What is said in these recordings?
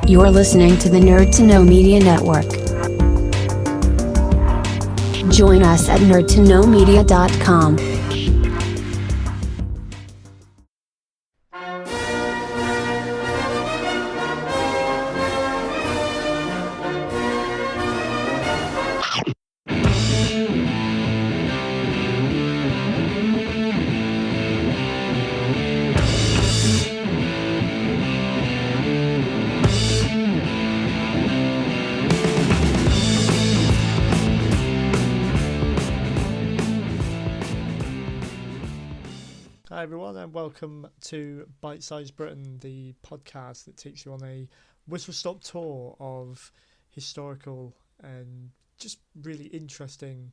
You're listening to the Nerd to Know Media Network. Join us at nerdtoknowmedia.com. Hi everyone and welcome to Bite Size Britain, the podcast that takes you on a whistle-stop tour of historical and just really interesting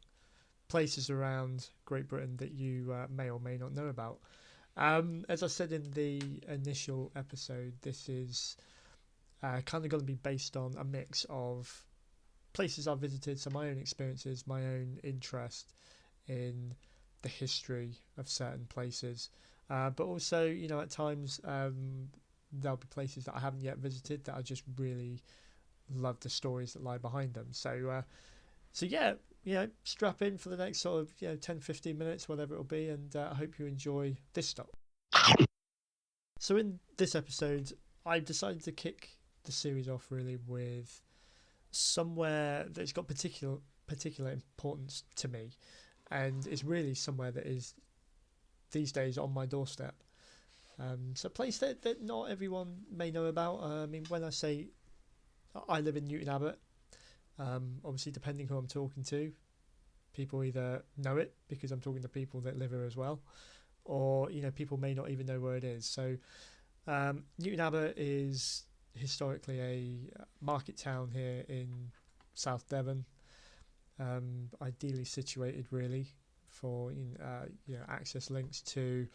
places around Great Britain that you may or may not know about. As I said in the initial episode, this is kind of going to be based on a mix of places I've visited, so my own experiences, my own interest in the history of certain places, but also, you know, at times there'll be places that I haven't yet visited that I just really love the stories that lie behind them. So yeah, you know, strap in for the next sort of 10-15 minutes, whatever it'll be, and I hope you enjoy this stuff. So in this episode, I decided to kick the series off really with somewhere that's got particular importance to me. And it's really somewhere that is these days on my doorstep. So a place that not everyone may know about. I mean, when I say I live in Newton Abbot, obviously depending who I'm talking to, people either know it because I'm talking to people that live here as well, or people may not even know where it is. So Newton Abbot is historically a market town here in South Devon. Ideally situated really for access links to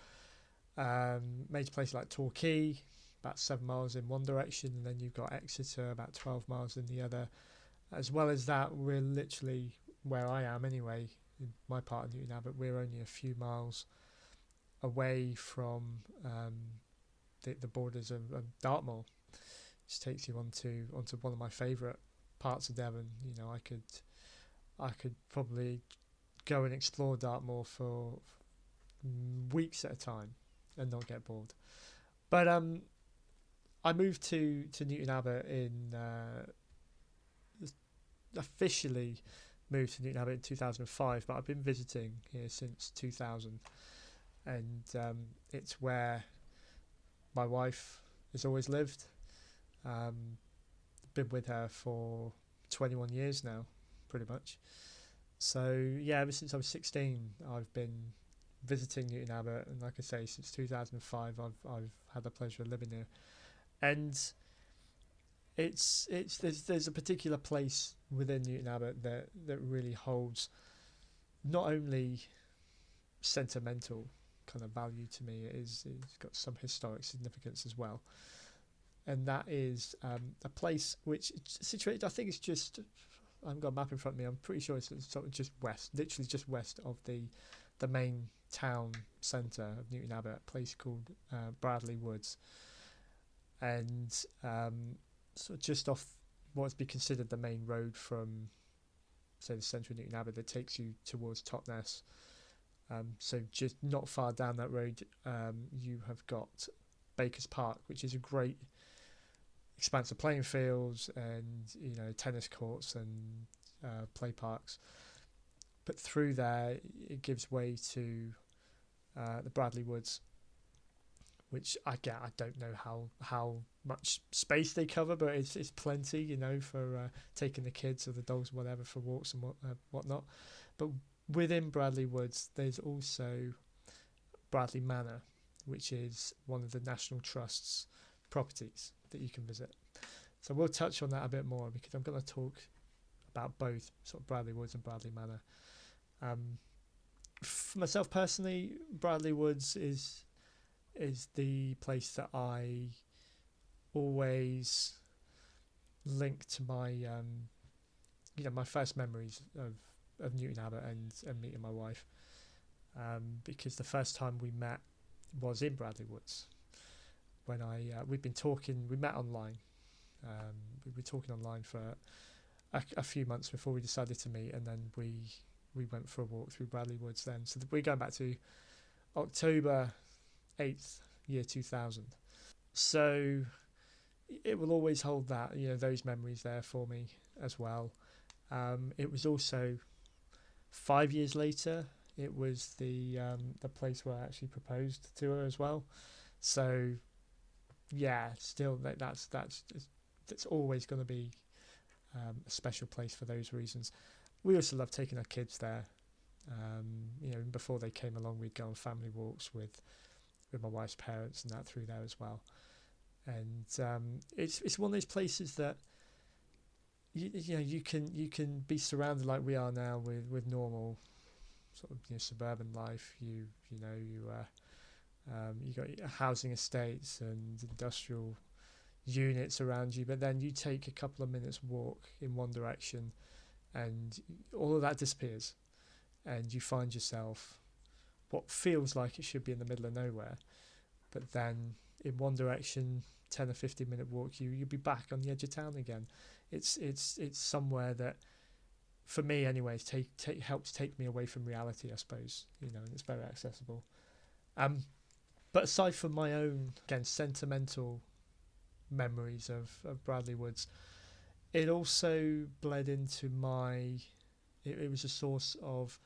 major places like Torquay, about 7 miles in one direction, and then you've got Exeter about 12 miles in the other. As well as that, we're literally where I am anyway, in my part of Newton Abbot, we're only a few miles away from the borders of Dartmoor, which takes you onto one of my favourite parts of Devon. I could probably go and explore Dartmoor for weeks at a time and not get bored. But I moved to Newton Abbot officially moved to Newton Abbot in 2005, but I've been visiting here since 2000, and it's where my wife has always lived. Been with her for 21 years now, pretty much. So yeah, ever since I was 16, I've been visiting Newton Abbot, and like I say, since 2005, I've had the pleasure of living here. And there's a particular place within Newton Abbot that really holds not only sentimental kind of value to me, it's got some historic significance as well. And that is a place which is situated, I think it's just, I haven't got a map in front of me, I'm pretty sure it's sort of just west, literally just west of the main town centre of Newton Abbot, a place called Bradley Woods. And sort of just off what's be considered the main road from, say, the centre of Newton Abbot that takes you towards Totnes. So just not far down that road, you have got Baker's Park, which is a great expanse of playing fields and tennis courts and play parks. But through there, it gives way to the Bradley Woods, which I don't know how much space they cover, but it's plenty, for taking the kids or the dogs, whatever, for walks and whatnot. But within Bradley Woods, there's also Bradley Manor, which is one of the National Trust's properties that you can visit. So we'll touch on that a bit more because I'm going to talk about both sort of Bradley Woods and Bradley Manor. For myself personally, Bradley Woods is the place that I always link to my my first memories of Newton Abbot and meeting my wife, because the first time we met was in Bradley Woods when we met online, We were talking online for a few months before we decided to meet, and then we went for a walk through Bradley Woods then. So we're going back to October 8th, year 2000. So it will always hold that, those memories there for me as well. It was also 5 years later. It was the place where I actually proposed to her as well. So yeah, still that's always going to be a special place for those reasons. We also love taking our kids there. Before they came along, we'd go on family walks with my wife's parents and that through there as well. And it's one of those places that you can be surrounded like we are now with normal sort of suburban life. You got housing estates and industrial units around you, but then you take a couple of minutes walk in one direction and all of that disappears, and you find yourself what feels like it should be in the middle of nowhere, but then in one direction, 10 or 15 minute walk, you'll be back on the edge of town again. It's somewhere that, for me anyways, helps take me away from reality, I suppose, and it's very accessible. But aside from my own, again, sentimental memories of Bradley Woods, it also bled into it was a source of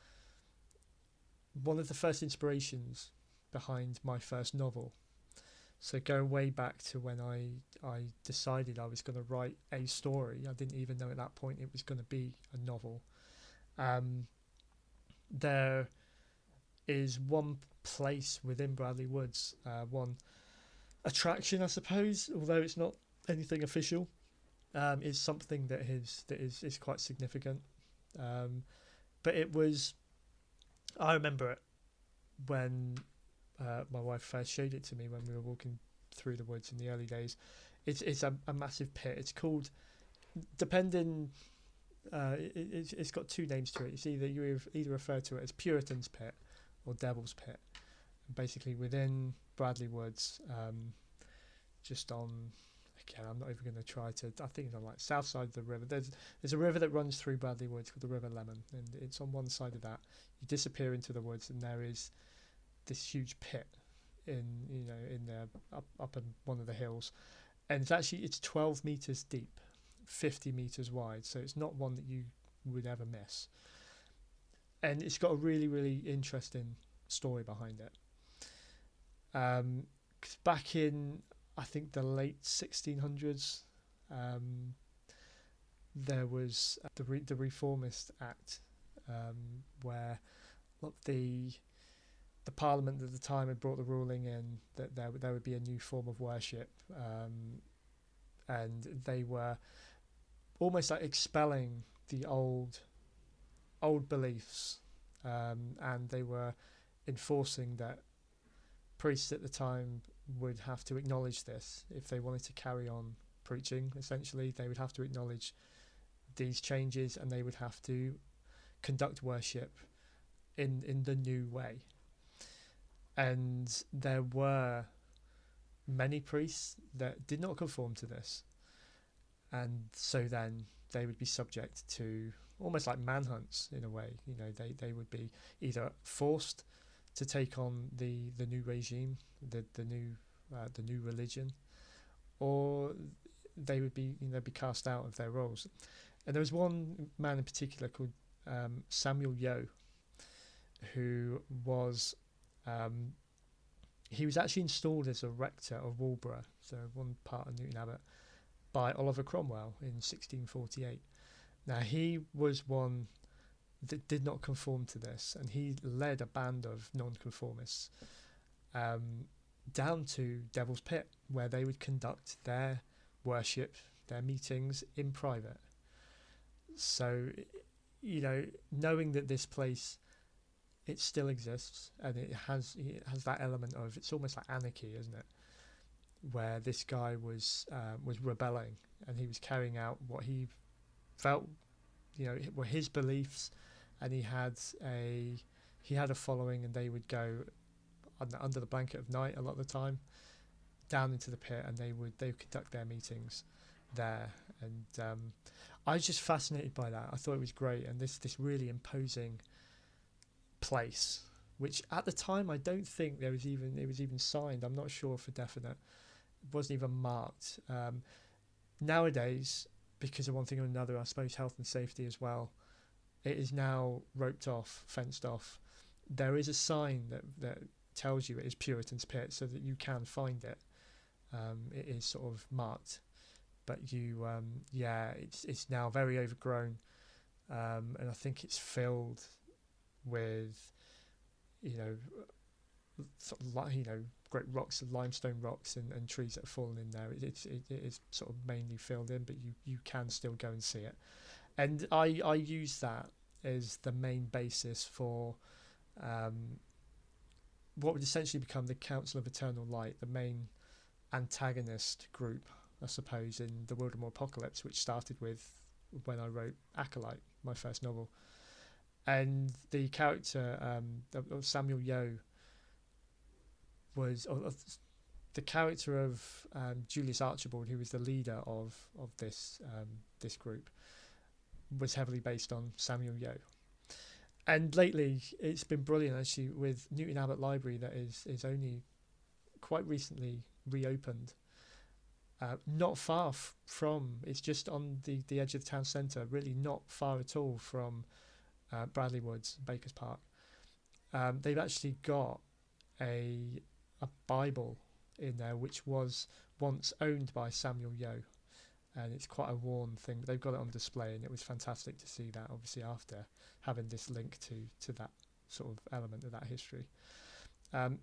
one of the first inspirations behind my first novel. So going way back to when I decided I was going to write a story, I didn't even know at that point it was going to be a novel. There is one place within Bradley Woods, one attraction, I suppose, although it's not anything official, is something that is quite significant. But I remember it when my wife first showed it to me when we were walking through the woods in the early days. It's a massive pit. It's called, depending, it's got two names to it. It's you either refer to it as Puritan's Pit or Devil's Pit. And basically within Bradley Woods, just on, again, I'm not even going to try to, I think it's on like south side of the river. There's a river that runs through Bradley Woods called the River Lemon, and it's on one side of that. You disappear into the woods and there is this huge pit in there up in one of the hills, and it's 12 meters deep, 50 meters wide, so it's not one that you would ever miss, and it's got a really, really interesting story behind it. 'Cause back in, I think, the late 1600s, there was the Reformist Act, where the Parliament at the time had brought the ruling in that there would be a new form of worship, and they were almost like expelling the old beliefs, and they were enforcing that priests at the time would have to acknowledge this if they wanted to carry on preaching. Essentially, they would have to acknowledge these changes, and they would have to conduct worship in the new way. And there were many priests that did not conform to this, and so then they would be subject to almost like manhunts in a way. They would be either forced to take on the new regime, the new religion, or they would be cast out of their roles. And there was one man in particular called Samuel Yeo, who was he was actually installed as a rector of Walborough, so one part of Newton Abbot, by Oliver Cromwell in 1648. Now he was one that did not conform to this, and he led a band of non-conformists down to Devil's Pit, where they would conduct their worship, their meetings in private. So, knowing that this place, it still exists, and it has that element of, it's almost like anarchy, isn't it? Where this guy was rebelling, and he was carrying out what he felt, were his beliefs, and he had a following, and they would go under the blanket of night a lot of the time down into the pit, and they would conduct their meetings there. And I was just fascinated by that. I thought it was great, and this really imposing place, which at the time I don't think it was even signed. I'm not sure for definite. It wasn't even marked. Nowadays, because of one thing or another, I suppose health and safety as well, it is now roped off, fenced off. There is a sign that tells you it is Puritan's Pit, so that you can find it. It is sort of marked, but it's now very overgrown, and I think it's filled with, sort of great rocks, limestone rocks, and trees that have fallen in there. It is sort of mainly filled in, but you can still go and see it. And I use that as the main basis for what would essentially become the Council of Eternal Light, the main antagonist group, I suppose, in the Wildemore Apocalypse, which started with when I wrote Acolyte, my first novel. And the character of Samuel Yo was the character of Julius Archibald, who was the leader of this group, was heavily based on Samuel Yo. And lately, it's been brilliant actually with Newton Abbot Library that is only quite recently reopened. Not far from, it's just on the edge of the town centre, really not far at all from Bradley Woods, Baker's Park. They've actually got a Bible in there which was once owned by Samuel Yo, and it's quite a worn thing, but they've got it on display, and it was fantastic to see that, obviously after having this link to that sort of element of that history.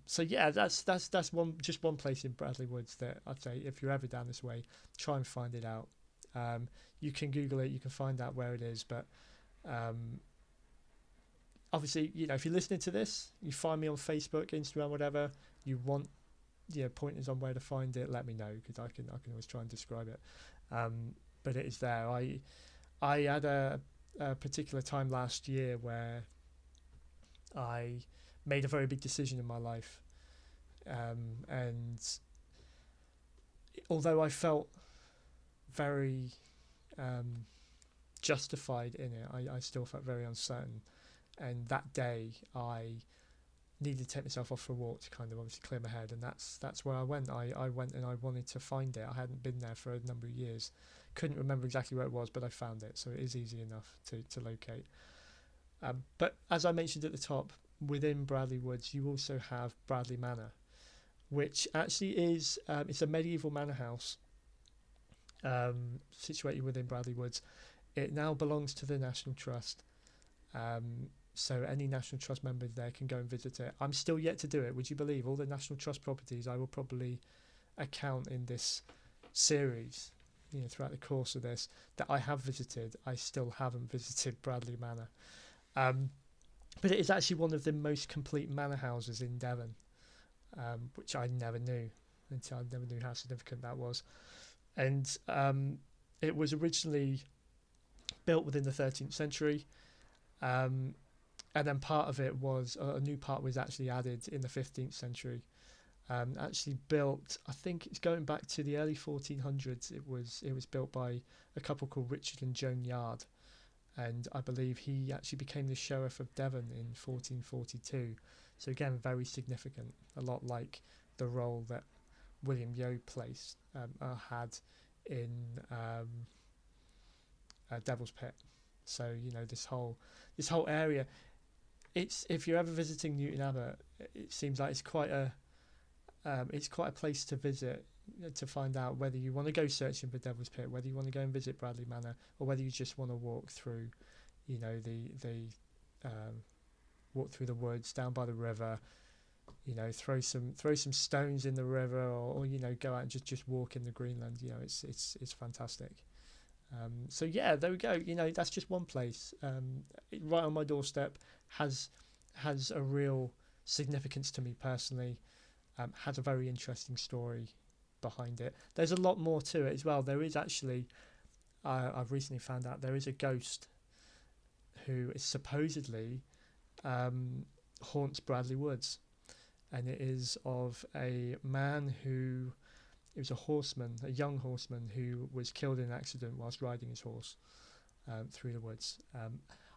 So yeah, that's one place in Bradley Woods that I'd say if you're ever down this way, try and find it out. You can Google it, you can find out where it is, but obviously, if you're listening to this, you find me on Facebook, Instagram, whatever, you want pointers on where to find it, let me know, because I can always try and describe it. But it is there. I had a particular time last year where I made a very big decision in my life, and although I felt very justified in it, I still felt very uncertain. And that day I needed to take myself off for a walk to kind of obviously clear my head, and that's where I went. I went and I wanted to find it. I hadn't been there for a number of years, couldn't remember exactly where it was, but I found it, so it is easy enough to locate. But as I mentioned at the top, within Bradley Woods you also have Bradley Manor, which actually is it's a medieval manor house situated within Bradley Woods. It now belongs to the National Trust, so any National Trust members there can go and visit it. I'm still yet to do it, would you believe? All the National Trust properties I will probably account in this series, throughout the course of this, that I have visited. I still haven't visited Bradley Manor. But it is actually one of the most complete manor houses in Devon, which I never knew how significant that was. And it was originally built within the 13th century, and then part of it was a new part was actually added in the 15th century. Actually built, I think it's going back to the early 1400s. It was built by a couple called Richard and Joan Yard, and I believe he actually became the Sheriff of Devon in 1442. So again, very significant, a lot like the role that William Yo had in Devil's Pit. So this whole area, it's, if you're ever visiting Newton Abbot, it seems like it's quite a place to visit, to find out whether you want to go searching for Devil's Pit, whether you want to go and visit Bradley Manor, or whether you just want to walk through, walk through the woods down by the river, throw some stones in the river, or go out and just walk in the Greenland. It's fantastic. So yeah, there we go. That's just one place, right on my doorstep, has a real significance to me personally. Has a very interesting story behind it. There's a lot more to it as well. There is actually, I've recently found out, there is a ghost who is supposedly haunts Bradley Woods, and it is of a man who it was a horseman, a young horseman, who was killed in an accident whilst riding his horse through the woods.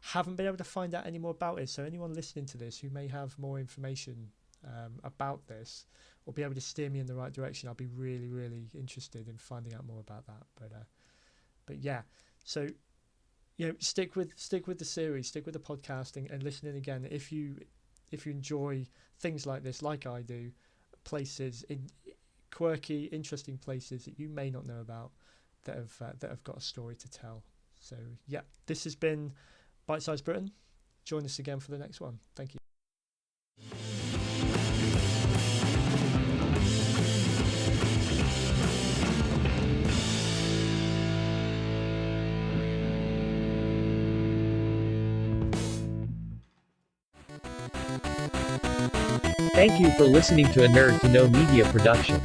Haven't been able to find out any more about it, so anyone listening to this who may have more information about this or be able to steer me in the right direction, I'll be really, really interested in finding out more about that. But yeah, so stick with the series, stick with the podcasting, and listening again if you enjoy things like this, like I do, places in quirky, interesting places that you may not know about that have got a story to tell. So yeah, this has been Bite Size Britain. Join us again for the next one. Thank you. Thank you for listening to a Nerd to Know Media production.